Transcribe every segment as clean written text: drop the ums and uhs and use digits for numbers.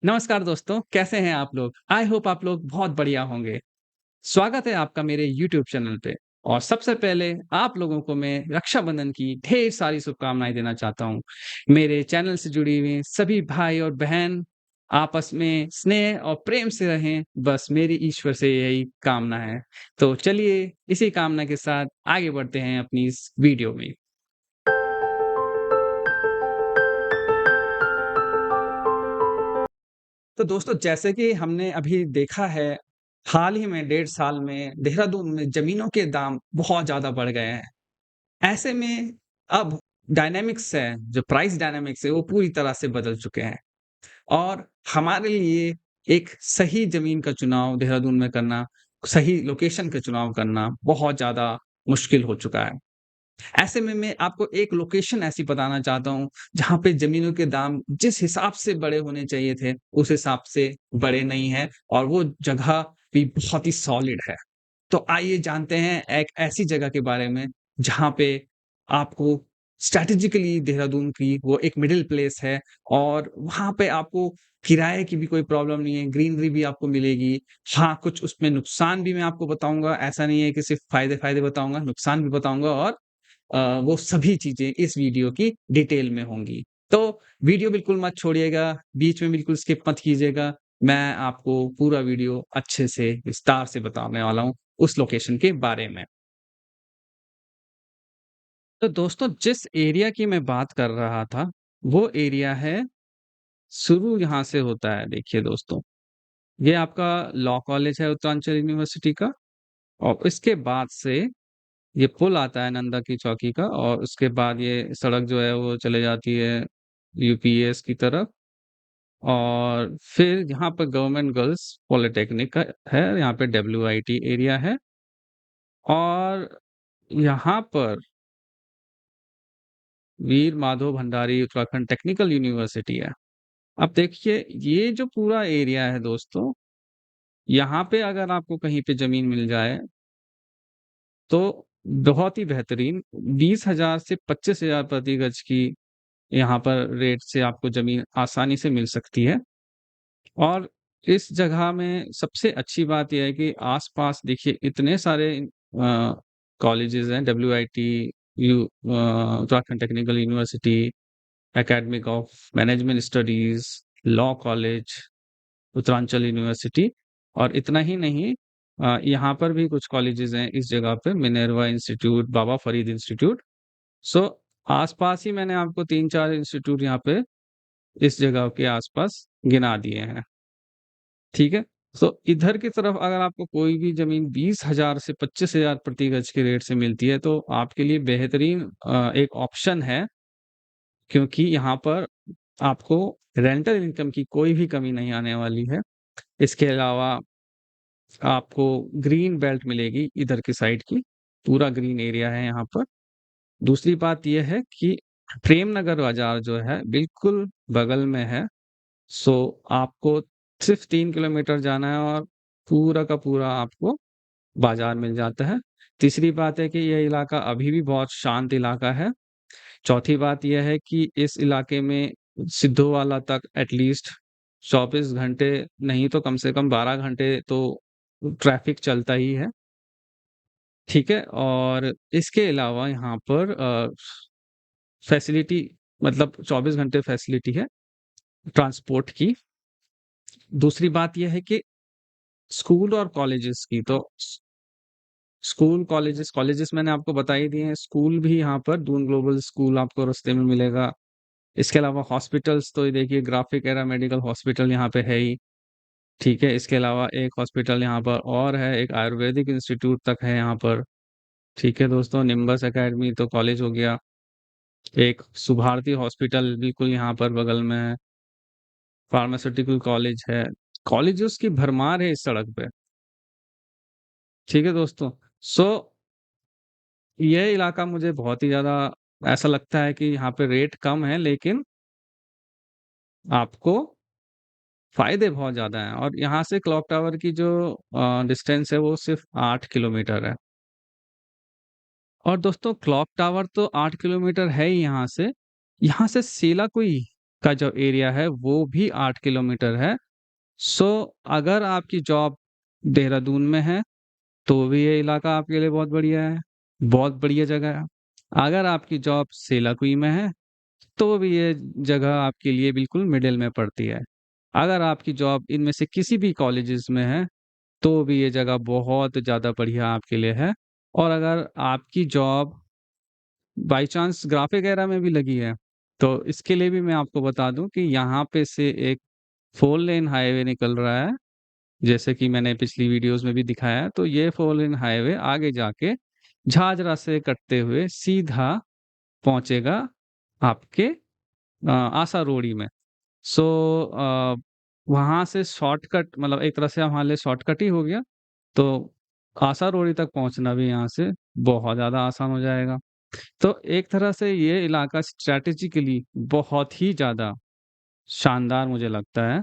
नमस्कार दोस्तों, कैसे हैं आप लोग? आई होप आप लोग बहुत बढ़िया होंगे। स्वागत है आपका मेरे यूट्यूब चैनल पे और सबसे पहले आप लोगों को मैं रक्षाबंधन की ढेर सारी शुभकामनाएँ देना चाहता हूँ। मेरे चैनल से जुड़ी हुई सभी भाई और बहन आपस में स्नेह और प्रेम से रहें, बस मेरी ईश्वर से यही कामना है। तो चलिए इसी कामना के साथ आगे बढ़ते हैं अपनी इस वीडियो में। तो दोस्तों जैसे कि हमने अभी देखा है, हाल ही में 1.5 साल में देहरादून में ज़मीनों के दाम बहुत ज़्यादा बढ़ गए हैं। ऐसे में अब डायनामिक्स है, जो प्राइस डायनामिक्स है वो पूरी तरह से बदल चुके हैं और हमारे लिए एक सही ज़मीन का चुनाव देहरादून में करना, सही लोकेशन का चुनाव करना बहुत ज़्यादा मुश्किल हो चुका है। ऐसे में मैं आपको एक लोकेशन ऐसी बताना चाहता हूँ, जहाँ पे ज़मीनों के दाम जिस हिसाब से बड़े होने चाहिए थे, उस हिसाब से बड़े नहीं हैं और वो जगह भी बहुत ही सॉलिड है। तो आइए जानते हैं एक ऐसी जगह के बारे में, जहाँ पे आपको स्ट्रैटेजिकली देहरादून की वो एक मिडल प्लेस है और वहाँ पे आपको किराए की भी कोई प्रॉब्लम नहीं है, ग्रीनरी भी आपको मिलेगी। हाँ, कुछ उसमें नुकसान भी मैं आपको बताऊँगा, ऐसा नहीं है कि सिर्फ़ फ़ायदे-फ़ायदे बताऊँगा, नुकसान भी बताऊँगा और वो सभी चीज़ें इस वीडियो की डिटेल में होंगी। तो वीडियो बिल्कुल मत छोड़िएगा, बीच में बिल्कुल स्किप मत कीजिएगा। मैं आपको पूरा वीडियो अच्छे से विस्तार से बताने वाला हूँ उस लोकेशन के बारे में। तो दोस्तों जिस एरिया की मैं बात कर रहा था, वो एरिया है शुरू यहाँ से होता है देखिए दोस्तों, ये आपका लॉ कॉलेज है उत्तरांचल यूनिवर्सिटी का और इसके बाद से ये पुल आता है नंदा की चौकी का और उसके बाद ये सड़क जो है वो चले जाती है यूपीएस की तरफ और फिर यहाँ पर गवर्नमेंट गर्ल्स पॉलिटेक्निक का है, यहाँ पे डब्ल्यूआईटी एरिया है और यहाँ पर वीर माधव भंडारी उत्तराखंड टेक्निकल यूनिवर्सिटी है। अब देखिए ये जो पूरा एरिया है दोस्तों, यहाँ पे अगर आपको कहीं पे ज़मीन मिल जाए तो बहुत ही बेहतरीन 20,000 से 25,000 प्रति गज की यहाँ पर रेट से आपको ज़मीन आसानी से मिल सकती है और इस जगह में सबसे अच्छी बात ये है कि आस-पास देखिए इतने सारे कॉलेजेज़ हैं WIT Uttarakhand technical university, academic of management studies, law college, Uttaranchal university और इतना ही नहीं यहाँ पर भी कुछ कॉलेजेज़ हैं इस जगह पे मिनर्वा इंस्टीट्यूट, बाबा फरीद इंस्टीट्यूट। सो आस-पास ही मैंने आपको 3-4 इंस्टीट्यूट यहाँ पे इस जगह के आस-पास गिना दिए हैं, ठीक है? तो इधर की तरफ अगर आपको कोई भी ज़मीन 20,000 से 25,000 प्रति गज के रेट से मिलती है, तो आपके लिए बेहतरीन एक ऑप्शन है क्योंकि यहाँ पर आपको रेंटल इनकम की कोई भी कमी नहीं आने वाली है। इसके अलावा आपको ग्रीन बेल्ट मिलेगी इधर की साइड की, पूरा ग्रीन एरिया है यहाँ पर। दूसरी बात ये है कि प्रेमनगर बाज़ार जो है, बिल्कुल बगल में है। सो आपको सिर्फ़ 3 किलोमीटर जाना है और पूरा का पूरा आपको बाज़ार मिल जाता है। तीसरी बात है कि ये इलाका अभी भी बहुत शांत इलाका है। चौथी बात ये है कि इस इलाके में सिद्धोवाला तक एटलीस्ट 24 घंटे नहीं तो कम से कम 12 घंटे तो ट्रैफ़िक चलता ही है, ठीक है? और इसके अलावा यहाँ पर फैसिलिटी मतलब 24 घंटे फैसिलिटी है ट्रांसपोर्ट की। दूसरी बात ये है कि स्कूल और कॉलेजेस की तो स्कूल, कॉलेजेस मैंने आपको बता ही दिए हैं। स्कूल भी यहाँ पर दून ग्लोबल स्कूल आपको रास्ते में मिलेगा। इसके अलावा हॉस्पिटल्स तो ये देखिए ग्राफिक एरा मेडिकल हॉस्पिटल यहाँ पे है ही, ठीक है? इसके अलावा एक हॉस्पिटल यहाँ पर और है, एक आयुर्वेदिक इंस्टीट्यूट तक है यहाँ पर, ठीक है दोस्तों? निम्बस अकेडमी तो कॉलेज हो गया। एक सुभारती हॉस्पिटल बिल्कुल यहाँ पर बगल में है, फार्मास्यूटिकल कॉलेज है। कॉलेजेस की भरमार है इस सड़क पे, ठीक है दोस्तों? सो ये इलाका मुझे बहुत ही ज़्यादा ऐसा लगता है कि यहाँ पे रेट कम है लेकिन आपको फ़ायदे बहुत ज़्यादा हैं और यहाँ से क्लॉक टावर की जो डिस्टेंस है वो सिर्फ़ 8 किलोमीटर है। और दोस्तों क्लॉक टावर तो 8 किलोमीटर है ही यहाँ से सेलाकुई का जो एरिया है वो भी 8 किलोमीटर है। सो अगर आपकी जॉब देहरादून में है तो भी ये इलाका आपके लिए बहुत बढ़िया है, बहुत बढ़िया जगह है। अगर आपकी जॉब सेलाकुई में है तो भी ये जगह आपके लिए बिल्कुल मिडिल में पड़ती है। अगर आपकी जॉब इनमें से किसी भी कॉलेजेस में है तो भी ये जगह बहुत ज़्यादा बढ़िया आपके लिए है। और अगर आपकी job by chance graphic era में भी लगी है तो इसके लिए भी मैं आपको बता दूं कि यहाँ पे से एक 4 लेन हाईवे निकल रहा है, जैसे कि मैंने पिछली वीडियोस में भी दिखाया है। तो ये 4 लेन हाईवे आगे जाके झाझरा से कटते हुए सीधा पहुंचेगा आपके आसा रोड़ी में। सो वहां से शॉर्टकट, मतलब एक तरह से हमारे लिए शॉर्टकट ही हो गया। तो आसा रोड़ी तक पहुंचना भी यहाँ से बहुत ज़्यादा आसान हो जाएगा। तो एक तरह से ये इलाका स्ट्रैटेजिकली बहुत ही ज़्यादा शानदार मुझे लगता है।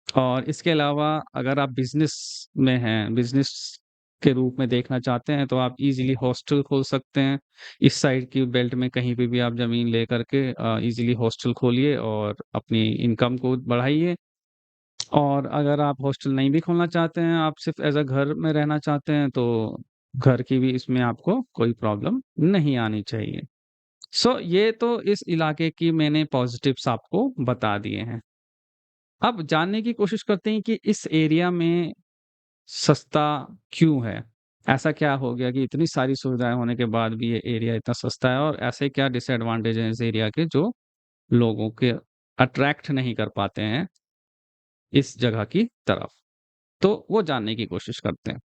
और इसके अलावा अगर आप बिजनेस में हैं, बिजनेस के रूप में देखना चाहते हैं, तो आप इजीली हॉस्टल खोल सकते हैं। इस साइड की बेल्ट में कहीं पे भी आप ज़मीन ले करके इजीली हॉस्टल खोलिए और अपनी इनकम को बढ़ाइए। और अगर आप हॉस्टल नहीं भी खोलना चाहते हैं, आप सिर्फ एज अ घर में रहना चाहते हैं, तो घर की भी इसमें आपको कोई प्रॉब्लम नहीं आनी चाहिए। सो ये तो इस इलाके की मैंने पॉजिटिव्स आपको बता दिए हैं। अब जानने की कोशिश करते हैं कि इस एरिया में सस्ता क्यों है? ऐसा क्या हो गया कि इतनी सारी सुविधाएँ होने के बाद भी ये एरिया इतना सस्ता है, और ऐसे क्या डिसएडवांटेज हैं इस एरिया के जो लोगों के अट्रैक्ट नहीं कर पाते हैं इस जगह की तरफ? तो वो जानने की कोशिश करते हैं।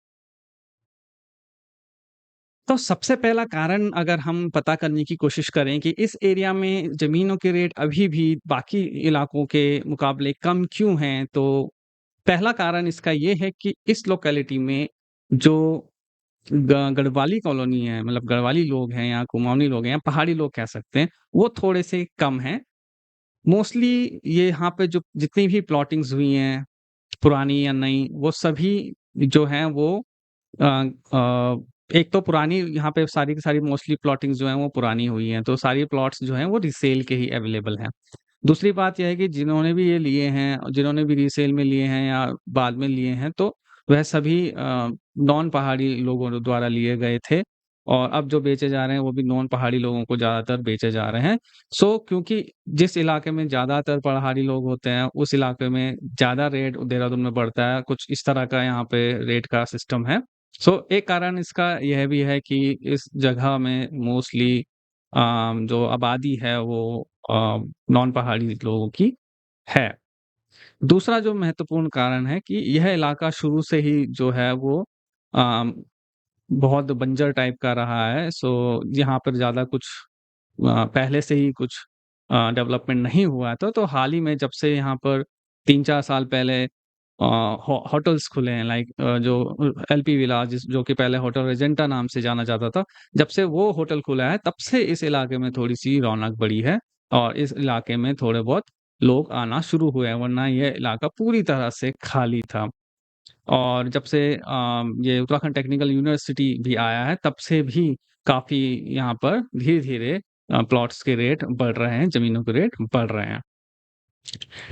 तो सबसे पहला कारण अगर हम पता करने की कोशिश करें कि इस एरिया में ज़मीनों के रेट अभी भी बाकी इलाकों के मुकाबले कम क्यों हैं, तो पहला कारण इसका ये है कि इस लोकेलिटी में जो गढ़वाली कॉलोनी है, मतलब गढ़वाली लोग हैं या कुमाऊनी लोग हैं या पहाड़ी लोग कह सकते हैं, वो थोड़े से कम हैं। मोस्टली ये यहाँ पे जो जितनी भी प्लॉटिंग्स हुई हैं, पुरानी या नई, वो सभी जो हैं वो अ एक तो पुरानी, यहाँ पे सारी की सारी मोस्टली प्लॉटिंग्स जो हैं वो पुरानी हुई हैं, तो सारी प्लॉट्स जो हैं वो रीसेल के ही अवेलेबल हैं। दूसरी बात ये है कि जिन्होंने भी ये लिए हैं और जिन्होंने भी रीसेल में लिए हैं या बाद में लिए हैं, तो वह सभी नॉन पहाड़ी लोगों द्वारा लिए गए थे, और अब जो बेचे जा रहे हैं वो भी नॉन पहाड़ी लोगों को ज़्यादातर बेचे जा रहे हैं। सो क्योंकि जिस इलाके में ज़्यादातर पहाड़ी लोग होते हैं, उस इलाके में ज़्यादा रेट देहरादून में बढ़ता है, कुछ इस तरह का यहाँ पे रेट का सिस्टम है। सो एक कारण इसका यह भी है कि इस जगह में मोस्टली जो आबादी है वो नॉन पहाड़ी लोगों की है। दूसरा जो महत्वपूर्ण कारण है कि यह इलाका शुरू से ही जो है वो अ, बहुत बंजर टाइप का रहा है। सो यहाँ पर ज़्यादा कुछ पहले से ही कुछ डेवलपमेंट नहीं हुआ था। तो हाल ही में जब से यहाँ पर 3-4 साल पहले होटल्स खुले हैं, लाइक जो एलपी विला, जिस जो कि पहले होटल रेजेंटा नाम से जाना जाता था, जब से वो होटल खुला है तब से इस इलाके में थोड़ी-सी रौनक बढ़ी है और इस इलाके में थोड़े बहुत लोग आना शुरू हुए हैं, वरना ये इलाका पूरी तरह से खाली था। और जब से ये उत्तराखंड टेक्निकल यूनिवर्सिटी भी आया है, तब से भी काफ़ी यहाँ पर धीरे-धीरे प्लॉट्स के रेट बढ़ रहे हैं, ज़मीनों के रेट बढ़ रहे हैं।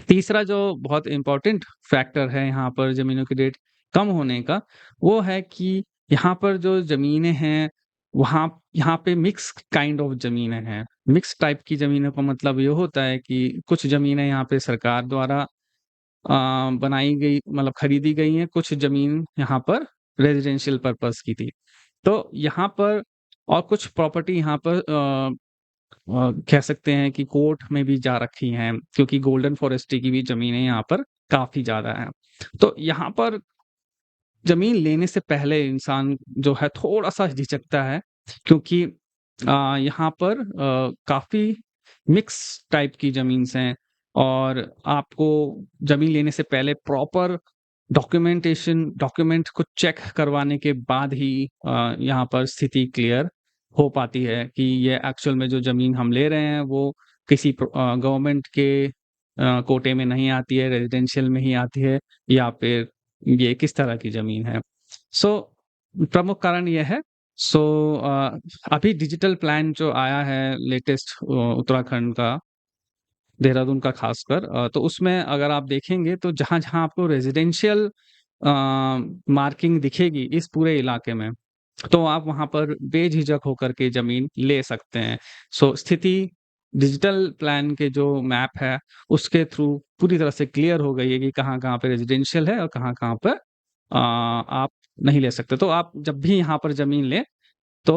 तीसरा जो बहुत इम्पोर्टेंट फैक्टर है यहाँ पर ज़मीनों के रेट कम होने का, वो है कि यहाँ पर जो ज़मीनें हैं, वहाँ यहाँ पे मिक्स काइंड ऑफ ज़मीनें हैं। मिक्स टाइप की ज़मीनों का मतलब ये होता है कि कुछ ज़मीनें यहाँ पे सरकार द्वारा बनाई गई, मतलब खरीदी गई हैं, कुछ ज़मीन यहाँ पर रेज़िडेंशियल पर्पज़ की थी। तो यहाँ पर और कुछ प्रॉपर्टी यहाँ पर कह सकते हैं कि कोर्ट में भी जा रखी हैं, क्योंकि गोल्डन फॉरेस्ट्री की भी ज़मीनें यहाँ पर काफ़ी ज़्यादा हैं। तो यहाँ पर ज़मीन लेने से पहले इंसान जो है थोड़ा-सा झिझकता है, क्योंकि यहाँ पर काफ़ी मिक्स टाइप की ज़मीन्स हैं, और आपको ज़मीन लेने से पहले प्रॉपर डॉक्यूमेंट को चेक करवाने के बाद ही यहाँ पर स्थिति क्लियर हो पाती है कि ये एक्चुअल में जो ज़मीन हम ले रहे हैं वो किसी गवर्नमेंट के कोटे में नहीं आती है, रेज़िडेंशियल में ही आती है, या फिर ये किस तरह की ज़मीन है। सो प्रमुख कारण ये है। सो अभी डिजिटल प्लान जो आया है लेटेस्ट उत्तराखंड का, देहरादून का खासकर तो उसमें अगर आप देखेंगे तो जहाँ-जहाँ आपको रेज़िडेंशियल मार्किंग दिखेगी इस पूरे इलाके में, तो आप वहाँ पर बेझिझक होकर के ज़मीन ले सकते हैं। स्थिति डिजिटल प्लान के जो मैप है, उसके थ्रू पूरी तरह से क्लियर हो गई है कि कहाँ-कहाँ पे रेज़िडेंशियल है और कहाँ-कहाँ पे आप नहीं ले सकते। तो आप जब भी यहाँ पर ज़मीन लें तो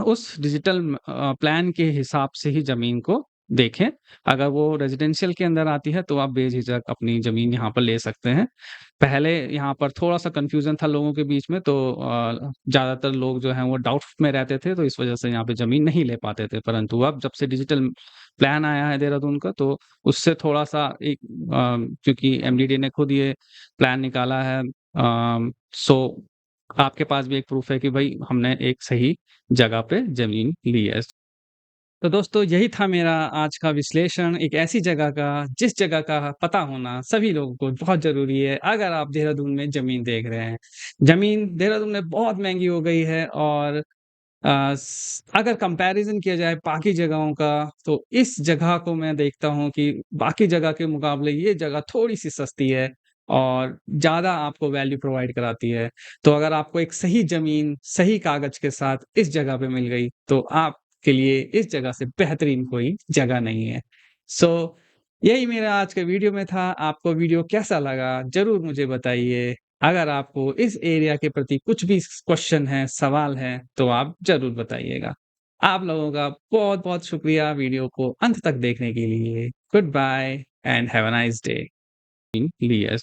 उस डिजिटल प्लान के हिसाब से ही ज़मीन को देखें। अगर वो रेज़िडेंशियल के अंदर आती है तो आप बेझिझक अपनी ज़मीन यहाँ पर ले सकते हैं। पहले यहाँ पर थोड़ा-सा कन्फ्यूज़न था लोगों के बीच में तो ज़्यादातर लोग जो हैं वो डाउट में रहते थे तो इस वज़ह से यहाँ पे ज़मीन नहीं ले पाते थे। परंतु अब जब से डिजिटल प्लान आया है देहरादून का तो उससे थोड़ा-सा एक क्योंकि एमडीडी ने खुद ये प्लान निकाला है सो आपके पास भी एक प्रूफ़ है कि भई हमने एक सही जगह पे ज़मीन ली है। तो दोस्तों यही था मेरा आज का विश्लेषण एक ऐसी जगह का जिस जगह का पता होना सभी लोगों को बहुत ज़रूरी है अगर आप देहरादून में ज़मीन देख रहे हैं। ज़मीन देहरादून में बहुत महँगी हो गई है और अगर कंपैरिज़न किया जाए बाकी जगहों का तो इस जगह को मैं देखता हूँ कि बाकी जगह के मुकाबले ये जगह थोड़ी-सी सस्ती है और ज़्यादा आपको वैल्यू प्रोवाइड कराती है। तो अगर आपको एक सही ज़मीन, सही कागज़ के साथ इस जगह पे मिल गई, तो आपके लिए इस जगह से बेहतरीन कोई जगह नहीं है। सो यही मेरा आज का वीडियो में था। आपको वीडियो कैसा लगा? ज़रूर मुझे बताइए। अगर आपको इस एरिया के प्रति कुछ भी क्वेश्चन है, सवाल है, तो आप ज़रूर बताइएगा। आप लोगों का बहुत-बहुत शुक्रिया वीडियो को अंत तक देखने के लिए। Goodbye and have a nice day. ली है।